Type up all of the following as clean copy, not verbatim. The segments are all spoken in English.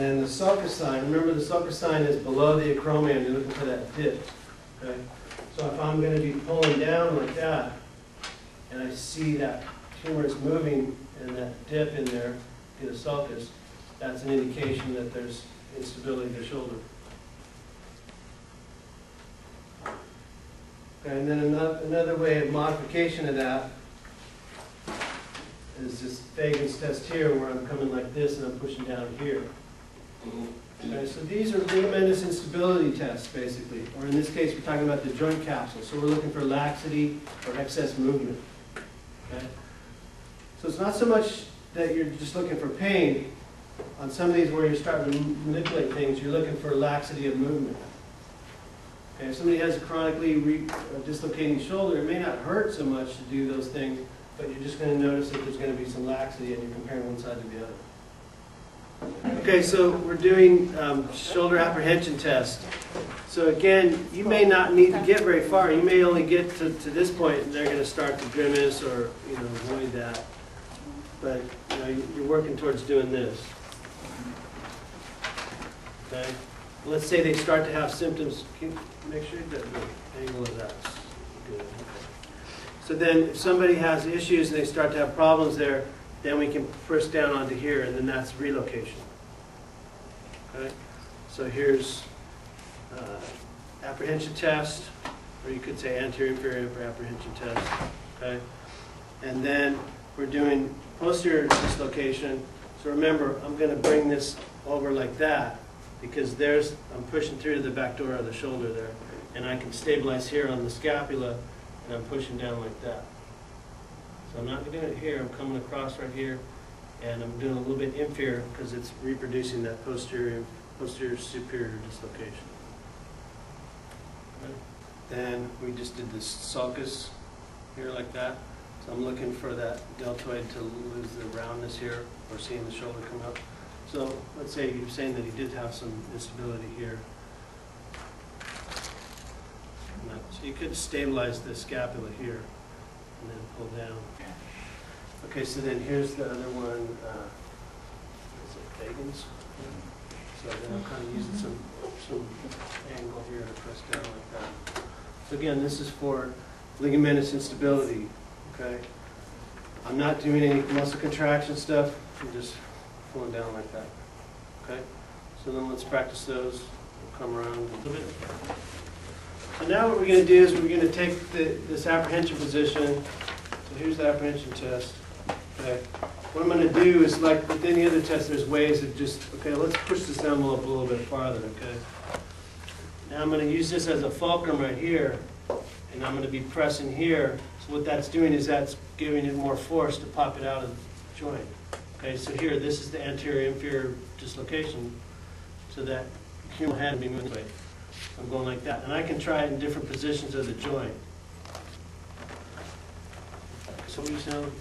then the sulcus sign, remember the sulcus sign is below the acromion, you're looking for that dip. Okay? So if I'm going to be pulling down like that, and I see that tumor is moving and that dip in there, get a sulcus, that's an indication that there's instability of the shoulder. Okay, and then another way of modification of that is this Fagan's test here, where I'm coming like this and I'm pushing down here. Okay, so these are ligamentous instability tests, basically. Or in this case, we're talking about the joint capsule. So we're looking for laxity or excess movement. Okay? So it's not so much that you're just looking for pain. On some of these where you're starting to manipulate things, you're looking for laxity of movement. Okay, if somebody has a chronically dislocating shoulder, it may not hurt so much to do those things, but you're just going to notice that there's going to be some laxity and you're comparing one side to the other. Okay, so we're doing shoulder apprehension test. So again, you may not need to get very far. You may only get to this point and they're going to start to grimace or avoid that. But you're working towards doing this. Okay? Let's say they start to have symptoms. Can you make sure that the angle of that's good. Okay. So then if somebody has issues and they start to have problems there, then we can push down onto here, and then that's relocation. Okay? So here's apprehension test, or you could say anterior-inferior apprehension test. Okay? And then we're doing posterior dislocation. So remember, I'm going to bring this over like that, because I'm pushing through to the back door of the shoulder there, and I can stabilize here on the scapula, and I'm pushing down like that. So I'm not doing it here, I'm coming across right here, and I'm doing a little bit inferior because it's reproducing that posterior superior dislocation. Okay. Then we just did this sulcus here like that. So I'm looking for that deltoid to lose the roundness here, or seeing the shoulder come up. So let's say you're saying that he did have some instability here. So you could stabilize the scapula here and then pull down. Okay, so then here's the other one. Is it Fagan's? So then I'm kind of using some angle here to press down like that. So again, this is for ligamentous instability. Okay, I'm not doing any muscle contraction stuff. I'm just pulling down like that. Okay, so then let's practice those. We'll come around a little bit. So now what we're going to do is we're going to take this apprehension position. So here's the apprehension test. Okay. What I'm going to do is, like with any other test, there's ways of just, okay, let's push this envelope a little bit farther, okay? Now I'm going to use this as a fulcrum right here, and I'm going to be pressing here. So what that's doing is that's giving it more force to pop it out of the joint. Okay, so here, this is the anterior-inferior dislocation, so that humeral head will be moving this way. I'm going like that. And I can try it in different positions of the joint. So we sound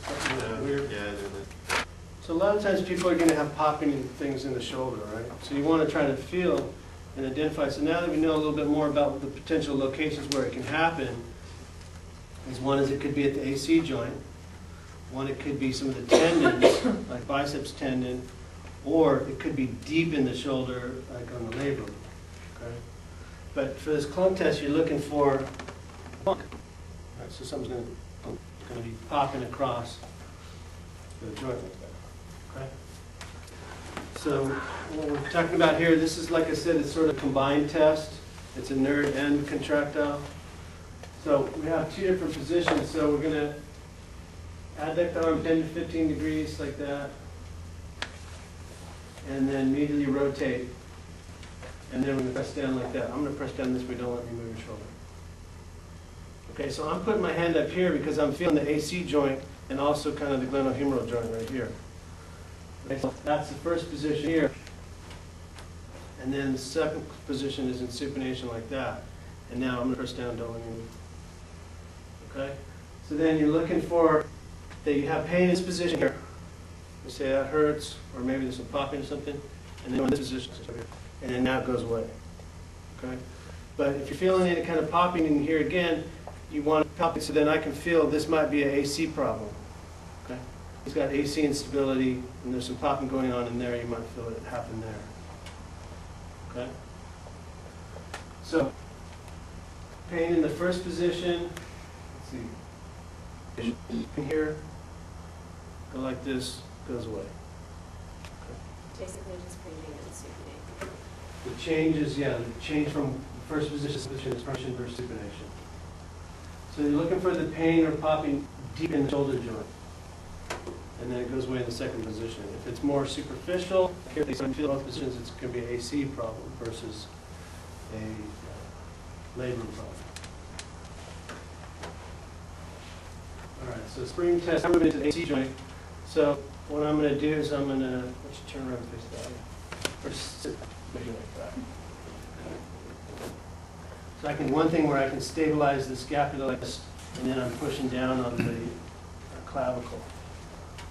weird. Yeah. So a lot of times people are going to have popping things in the shoulder, right? So you want to try to feel and identify. So now that we know a little bit more about the potential locations where it can happen, one is it could be at the AC joint. One, it could be some of the tendons, like biceps tendon, or it could be deep in the shoulder, like on the labrum. Okay? But for this clunk test, you're looking for clunk. Right, so something's going to be popping across the joint like that. Okay? So what we're talking about here, this is, like I said, it's sort of a combined test. It's a nerd and contractile. So we have two different positions. So we're going to adduct the arm 10 to 15 degrees like that, and then immediately rotate. And then we're going to press down like that. I'm going to press down this way, don't let me move your shoulder. Okay, so I'm putting my hand up here because I'm feeling the AC joint and also kind of the glenohumeral joint right here. Okay, so that's the first position here. And then the second position is in supination like that. And now I'm going to press down, don't let me move. Okay? So then you're looking for that you have pain in this position here. You say that hurts, or maybe there's some popping or something, and then in this position, and then now it goes away. Okay? But if you're feeling any kind of popping in here again, you want to pop it so then I can feel this might be an AC problem. Okay? He's got AC instability, and there's some popping going on in there. You might feel it happen there. Okay? So, pain in the first position, let's see, in here, go like this, goes away. Basically just breathing and supinating. The change is, yeah, the change from first position to position is function versus supination. So you're looking for the pain or popping deep in the shoulder joint. And then it goes away in the second position. If it's more superficial, if they feel both positions, it's going to be an AC problem versus a labrum problem. All right, so spring test, I'm moving into the AC joint. So what I'm going to do is I'm going to, let's turn around and face that way. Or sit, maybe like that. So I can, one thing where I can stabilize the scapula like this, and then I'm pushing down on the clavicle,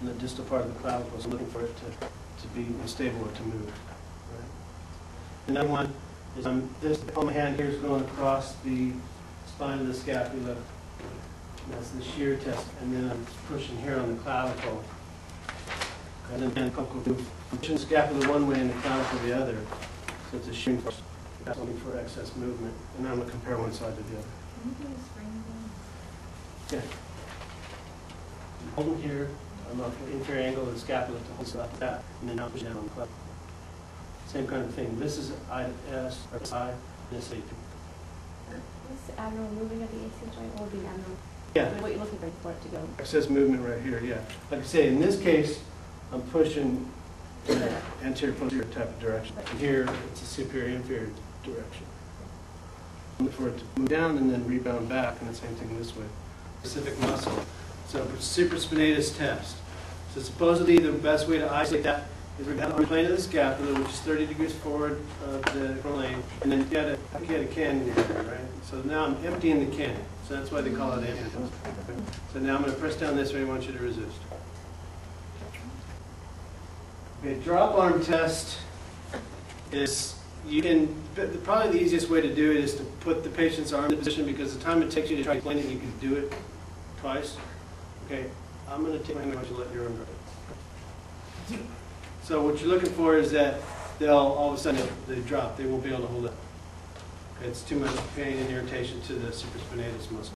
and the distal part of the clavicle, so I'm looking for it to be stable or to move. Right? Another one is this, my hand here is going across the spine of the scapula. That's the shear test, and then I'm pushing here on the clavicle. And then I'm pushing the scapula one way and the clavicle the other. So it's a shearing force. That's looking for excess movement. And now I'm going to compare one side to the other. Can you do a spring again? Okay. I'm holding here. I'm off the inferior angle of the scapula to hold it like that. And then now push down on the clavicle. Same kind of thing. This is I to S, or I, and this A to. Is the abdominal moving at the AC joint or the abdominal? Yeah. What you're looking for it to go? Excess movement right here, yeah. Like I say, in this case, I'm pushing in an anterior-posterior type of direction. And here, it's a superior-inferior direction. Look for it to move down and then rebound back, and the same thing this way. Specific muscle. So, supraspinatus test. So, supposedly, the best way to isolate that is we've got on the plane of the scapula, which is 30 degrees forward of the plane, and then you had a canyon here, right? So now I'm emptying the canyon. So that's why they call it empty. So now I'm going to press down this way. I want you to resist. Okay, drop arm test is, you can, probably the easiest way to do it is to put the patient's arm in position, because the time it takes you to try to explain it, you can do it twice. Okay, I'm going to take my hand and let your arm go. So what you're looking for is that they'll, all of a sudden, they drop. They won't be able to hold it. Okay, it's too much pain and irritation to the supraspinatus muscle.